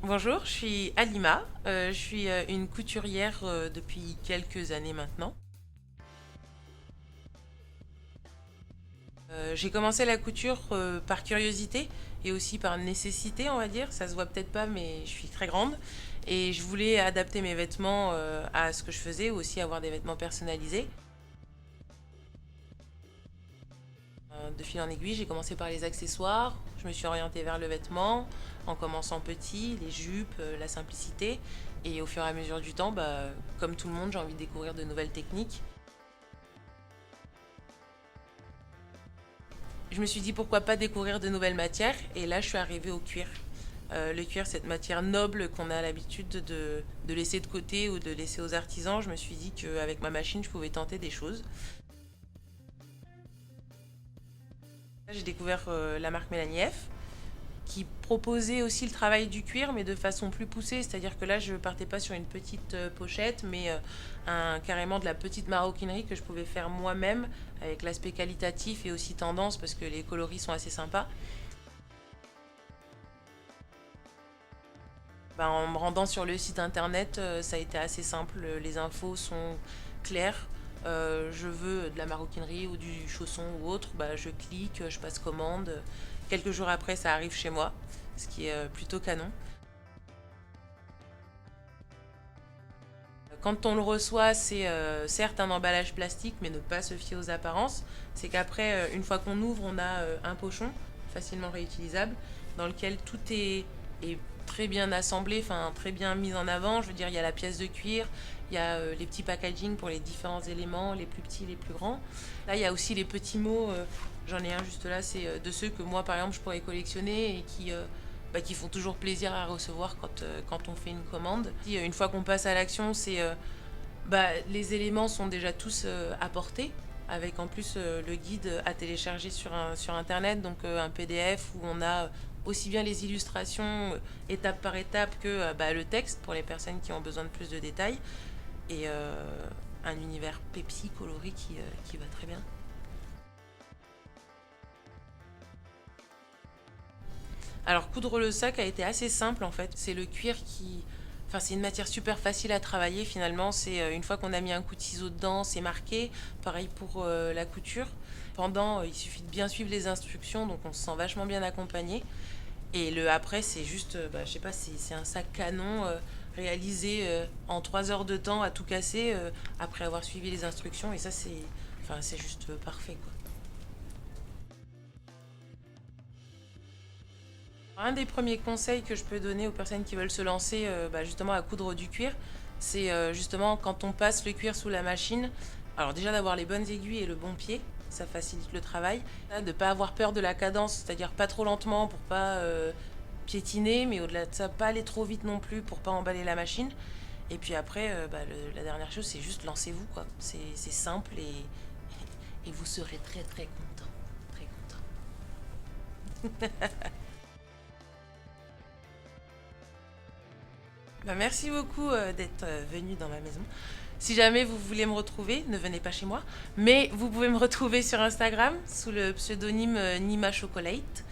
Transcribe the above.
Bonjour, je suis Alima. Je suis une couturière depuis quelques années maintenant. J'ai commencé la couture par curiosité et aussi par nécessité, on va dire. Ça se voit peut-être pas, mais je suis très grande et je voulais adapter mes vêtements à ce que je faisais, ou aussi avoir des vêtements personnalisés. De fil en aiguille, j'ai commencé par les accessoires. Je me suis orientée vers le vêtement en commençant petit, les jupes, la simplicité. Et au fur et à mesure du temps, comme tout le monde, j'ai envie de découvrir de nouvelles techniques. Je me suis dit pourquoi pas découvrir de nouvelles matières, et là je suis arrivée au cuir. Le cuir, cette matière noble qu'on a l'habitude de laisser de côté ou de laisser aux artisans. Je me suis dit qu'avec ma machine je pouvais tenter des choses. J'ai découvert la marque Mélanie F, qui proposait aussi le travail du cuir, mais de façon plus poussée. C'est-à-dire que là, je partais pas sur une petite pochette, mais carrément de la petite maroquinerie que je pouvais faire moi-même, avec l'aspect qualitatif et aussi tendance, parce que les coloris sont assez sympas. En me rendant sur le site internet, ça a été assez simple. Les infos sont claires. Je veux de la maroquinerie ou du chausson ou autre, je clique, je passe commande. Quelques jours après, ça arrive chez moi, ce qui est plutôt canon. Quand on le reçoit, c'est certes un emballage plastique, mais ne pas se fier aux apparences. C'est qu'après, une fois qu'on ouvre, on a un pochon facilement réutilisable dans lequel est très bien assemblé, enfin très bien mis en avant. Je veux dire, il y a la pièce de cuir, il y a les petits packaging pour les différents éléments, les plus petits, les plus grands. Là, il y a aussi les petits mots. J'en ai un juste là, c'est de ceux que moi, par exemple, je pourrais collectionner et qui font toujours plaisir à recevoir quand on fait une commande. Et, une fois qu'on passe à l'action, les éléments sont déjà tous apportés, avec en plus le guide à télécharger sur internet, donc un PDF où on a aussi bien les illustrations étape par étape que le texte pour les personnes qui ont besoin de plus de détails, et un univers Pepsi coloré qui va très bien. Alors coudre le sac a été assez simple en fait. C'est le cuir qui... Enfin, c'est une matière super facile à travailler finalement. C'est une fois qu'on a mis un coup de ciseau dedans, c'est marqué. Pareil pour la couture. Pendant, il suffit de bien suivre les instructions, donc on se sent vachement bien accompagné. Et le après, c'est juste, je sais pas, c'est un sac canon réalisé en 3 heures de temps à tout casser après avoir suivi les instructions. Et ça, c'est juste parfait quoi. Un des premiers conseils que je peux donner aux personnes qui veulent se lancer justement à coudre du cuir, c'est justement quand on passe le cuir sous la machine, alors déjà d'avoir les bonnes aiguilles et le bon pied, ça facilite le travail. De ne pas avoir peur de la cadence, c'est-à-dire pas trop lentement pour pas piétiner, mais au-delà de ça, pas aller trop vite non plus pour pas emballer la machine. Et puis après, la dernière chose, c'est juste lancez-vous quoi. C'est simple et vous serez très très content. Très content. Merci beaucoup d'être venu dans ma maison. Si jamais vous voulez me retrouver, ne venez pas chez moi, mais vous pouvez me retrouver sur Instagram sous le pseudonyme Nima Chocolate.